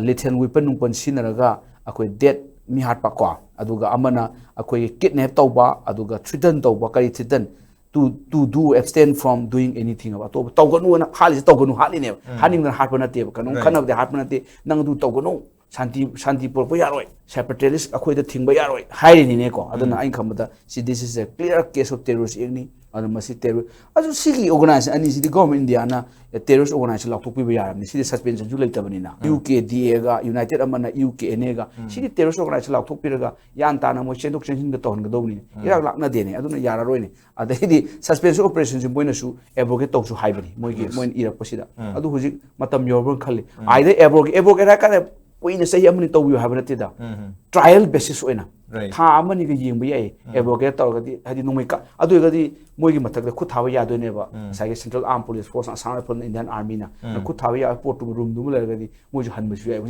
lethal weapon nung pansinaraga akoi death mi hat pa ko aduga amana akoi kidnap tawba aduga threaten tawba kari threaten to do abstain from doing anything about to tawganu na hali tawganu hali ne haning na hat na te kanung khanab de hat na te nang du tawganu shanti por po yaroi separatist akoi da thingba yaroi hairi ni ne ko aduna ain khamada si this is a clear case of terrorist igni adu masi terror adu sigi organization ani sidi government india na terrorist organization lak thokpi ba yaram ni sidi suspension ju leitabani na UKDA ga united amana UKNA ga sidi terrorist organization lak thokpi raga yan ta na mo chendok chenjin ga ton ga dawni irak lak na de ne aduna yara roi ne adai suspension operation ji boina su abrogate tok su haibani moigi moin irak pasida adu hujik matam yorban khali aida abrogate ra ka कोई सही अमनी तौबियो हाबन तेदा trial basis ओइना था अमनी गे येंब याय advocate तौगदी हदि नोमै का अदुगदी मोइगी मथक खुद थाबा यादोनेबा सागे central arm police force Assam rifle Indian army ना खुद थाबा या पोर्ट रूम दुम लरगदी मोइ हनबसु याय